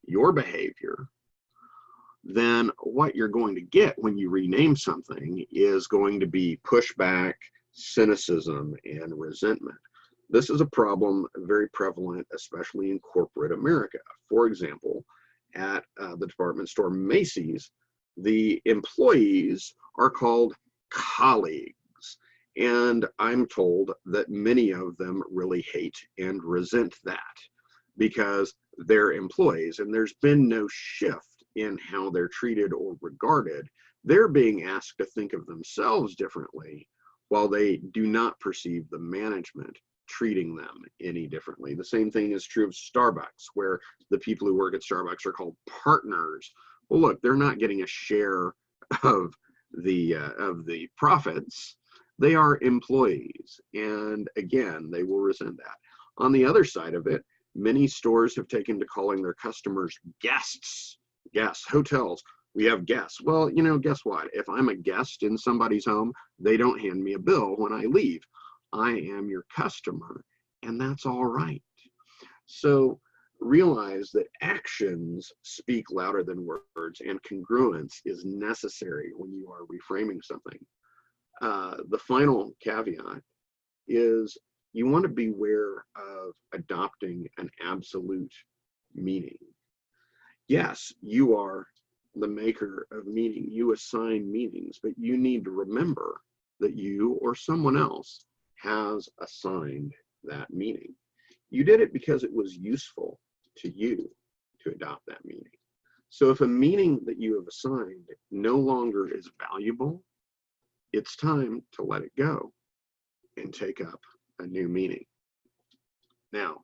Speaker 2: your behavior, then what you're going to get when you rename something is going to be pushback, cynicism, and resentment. This is a problem very prevalent, especially in corporate America. For example, at the department store Macy's, the employees are called colleagues. And I'm told that many of them really hate and resent that because they're employees and there's been no shift in how they're treated or regarded. They're being asked to think of themselves differently while they do not perceive the management treating them any differently. The same thing is true of Starbucks, where the people who work at Starbucks are called partners. Well, look, they're not getting a share of the profits. They are employees, and again, they will resent that. On the other side of it, many stores have taken to calling their customers guests. Hotels, we have guests. Well, you know, guess what? If I'm a guest in somebody's home, they don't hand me a bill when I leave. I am your customer, and that's all right. So realize that actions speak louder than words, and congruence is necessary when you are reframing something. The final caveat is you want to beware of adopting an absolute meaning. Yes, you are the maker of meaning. You assign meanings, but you need to remember that you or someone else has assigned that meaning. You did it because it was useful to you to adopt that meaning. So if a meaning that you have assigned no longer is valuable, it's time to let it go and take up a new meaning. Now,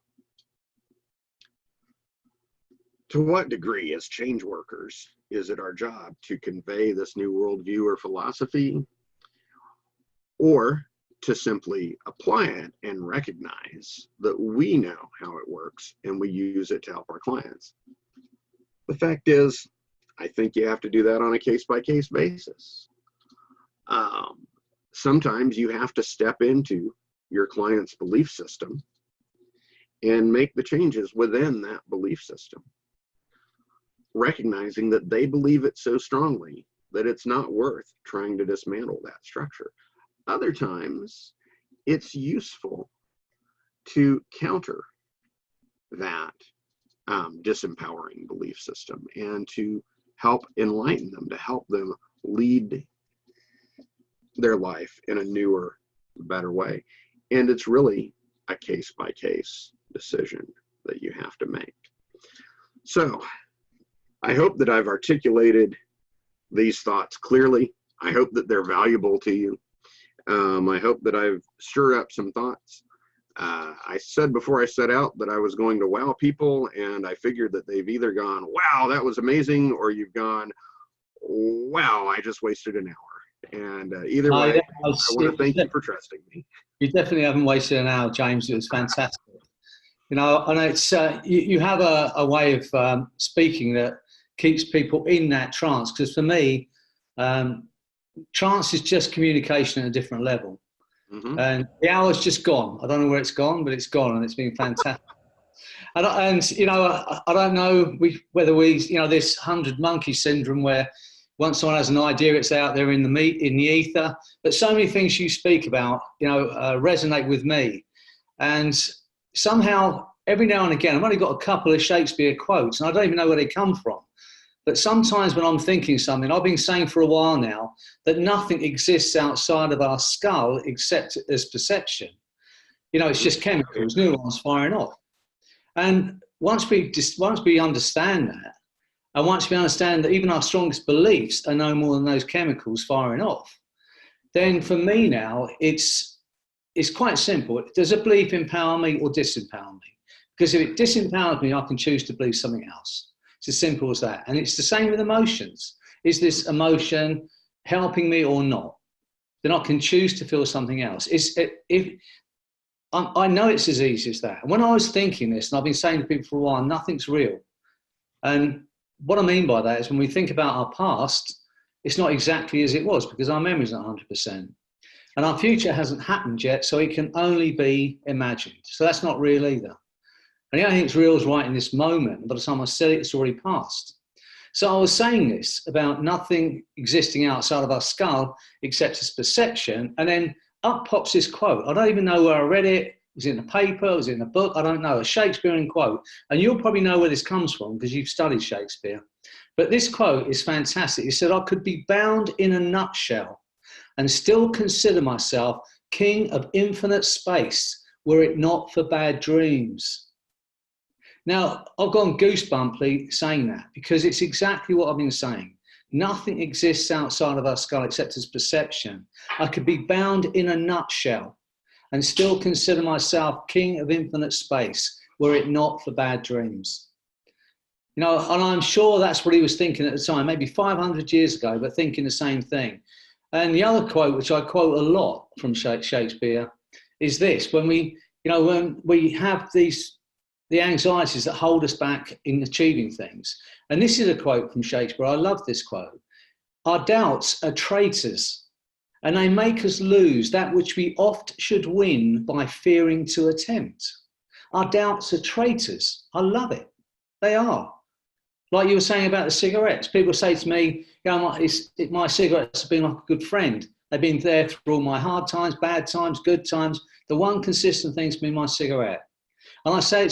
Speaker 2: to what degree, as change workers, is it our job to convey this new worldview or philosophy, or to simply apply it and recognize that we know how it works and we use it to help our clients? The fact is, I think you have to do that on a case-by-case basis. Sometimes you have to step into your client's belief system and make the changes within that belief system, recognizing that they believe it so strongly that it's not worth trying to dismantle that structure. Other times, it's useful to counter that disempowering belief system and to help enlighten them, to help them lead their life in a newer, better way. And it's really a case-by-case decision that you have to make. So I hope that I've articulated these thoughts clearly. I hope that they're valuable to you. I hope that I've stirred up some thoughts. I said before I set out that I was going to wow people, and I figured that they've either gone, wow, that was amazing, or you've gone, wow, I just wasted an hour. And either way, I want to thank you for trusting me.
Speaker 1: You definitely haven't wasted an hour, James. It was fantastic. You know, I know it's you have a way of speaking that keeps people in that trance. Because for me, trance is just communication at a different level.
Speaker 2: Hmm.
Speaker 1: And the hour's just gone. I don't know where it's gone, but it's gone, and it's been fantastic. And you know, I don't know whether this 100 monkey syndrome where once someone has an idea, it's out there in the ether. But so many things you speak about, resonate with me. And somehow, every now and again, I've only got a couple of Shakespeare quotes, and I don't even know where they come from. But sometimes when I'm thinking something, I've been saying for a while now that nothing exists outside of our skull except as perception. It's just chemicals, neurons firing off. And once we understand that, and once we understand that even our strongest beliefs are no more than those chemicals firing off, then for me now, it's quite simple. Does a belief empower me or disempower me? Because if it disempowers me, I can choose to believe something else. It's as simple as that. And it's the same with emotions. Is this emotion helping me or not? Then I can choose to feel something else. I know it's as easy as that. And when I was thinking this, and I've been saying to people for a while, nothing's real. And what I mean by that is when we think about our past, it's not exactly as it was because our memory's not 100%. And our future hasn't happened yet, so it can only be imagined. So that's not real either. And the only thing that's real is right in this moment. By the time I said it, it's already passed. So I was saying this about nothing existing outside of our skull except as perception. And then up pops this quote. I don't even know where I read it. Was it in a paper? Was it in a book? I don't know. A Shakespearean quote. And you'll probably know where this comes from because you've studied Shakespeare. But this quote is fantastic. He said, I could be bound in a nutshell and still consider myself king of infinite space were it not for bad dreams. Now, I've gone goosebumpy saying that because it's exactly what I've been saying. Nothing exists outside of our skull except as perception. I could be bound in a nutshell and still consider myself king of infinite space were it not for bad dreams. And I'm sure that's what he was thinking at the time, maybe 500 years ago, but thinking the same thing. And the other quote, which I quote a lot from Shakespeare, is this: when we have the anxieties that hold us back in achieving things. And this is a quote from Shakespeare. I love this quote. Our doubts are traitors, and they make us lose that which we oft should win by fearing to attempt. Our doubts are traitors. I love it. They are. Like you were saying about the cigarettes. People say to me, my cigarettes have been like a good friend. They've been there through all my hard times, bad times, good times. The one consistent thing's been my cigarette. And I say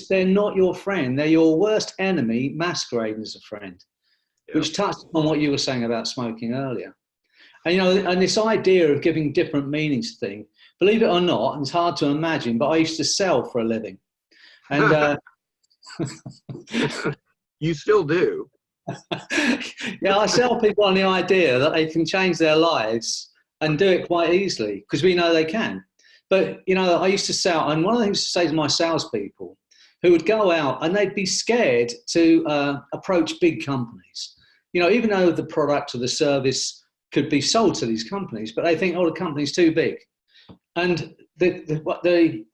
Speaker 1: they're not your friend. They're your worst enemy masquerading as a friend, which touched on what you were saying about smoking earlier. And, and this idea of giving different meanings to things, believe it or not, and it's hard to imagine, but I used to sell for a living. And
Speaker 2: you still do.
Speaker 1: Yeah, I sell people on the idea that they can change their lives and do it quite easily because we know they can. But, I used to sell, and one of the things to say to my salespeople who would go out and they'd be scared to approach big companies, even though the product or the service could be sold to these companies, but they think, the company's too big. And the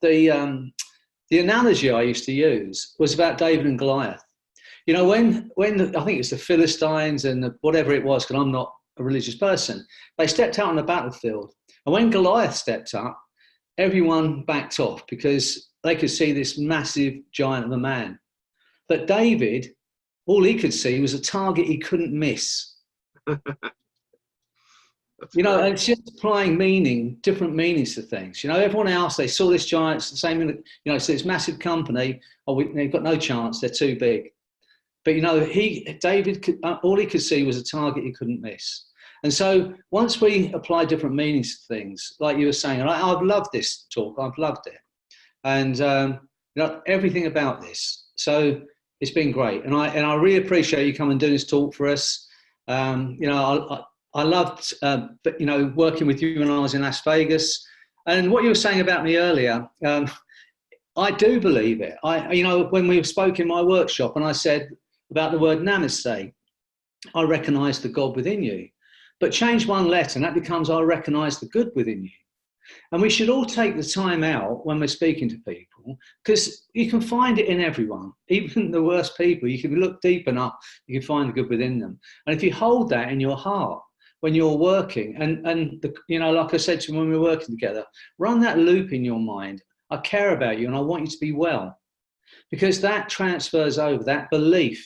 Speaker 1: analogy I used to use was about David and Goliath. When I think it's the Philistines and whatever it was, because I'm not a religious person, they stepped out on the battlefield. And when Goliath stepped up, everyone backed off because they could see this massive giant of a man. But David, all he could see was a target he couldn't miss. And it's just applying different meanings to things. Everyone else, they saw this giant, it's the same, so this massive company, they've got no chance, they're too big. But, David, all he could see was a target he couldn't miss. And so once we apply different meanings to things, like you were saying, and I've loved this talk, I've loved it. And, everything about this. So it's been great. And I really appreciate you coming and doing this talk for us. I loved, working with you when I was in Las Vegas. And what you were saying about me earlier, I do believe it. When we spoke in my workshop and I said about the word namaste, I recognize the God within you. But change one letter and that becomes I recognize the good within you. And we should all take the time out when we're speaking to people because you can find it in everyone, even the worst people. You can look deep enough, you can find the good within them. And if you hold that in your heart, when you're working. And like I said to you when we were working together, run that loop in your mind. I care about you and I want you to be well, because that transfers over, that belief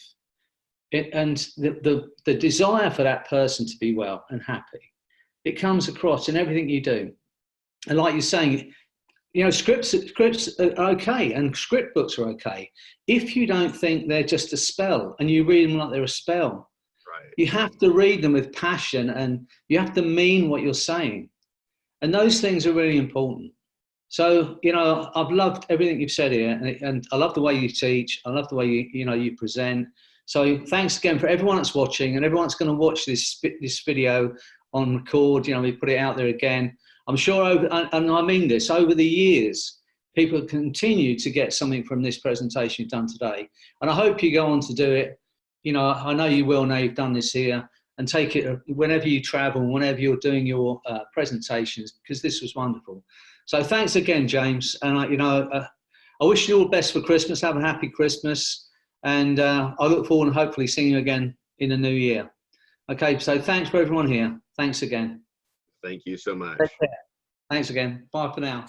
Speaker 1: and the desire for that person to be well and happy. It comes across in everything you do. And like you're saying, scripts are okay, and script books are okay if you don't think they're just a spell and you read them like they're a spell.
Speaker 2: Right.
Speaker 1: You have to read them with passion, and you have to mean what you're saying. And those things are really important. So, I've loved everything you've said here, and I love the way you teach. I love the way you present. So thanks again for everyone that's watching, and everyone's going to watch this video on record. We put it out there again. I'm sure, and I mean this, over the years, people continue to get something from this presentation you've done today. And I hope you go on to do it. I know you will now you've done this here, and take it whenever you travel, whenever you're doing your presentations, because this was wonderful. So thanks again, James. And I wish you all the best for Christmas. Have a happy Christmas. And I look forward to hopefully seeing you again in the new year. Okay, so thanks for everyone here. Thanks again.
Speaker 2: Thank you so much.
Speaker 1: Take care. Thanks again. Bye for now.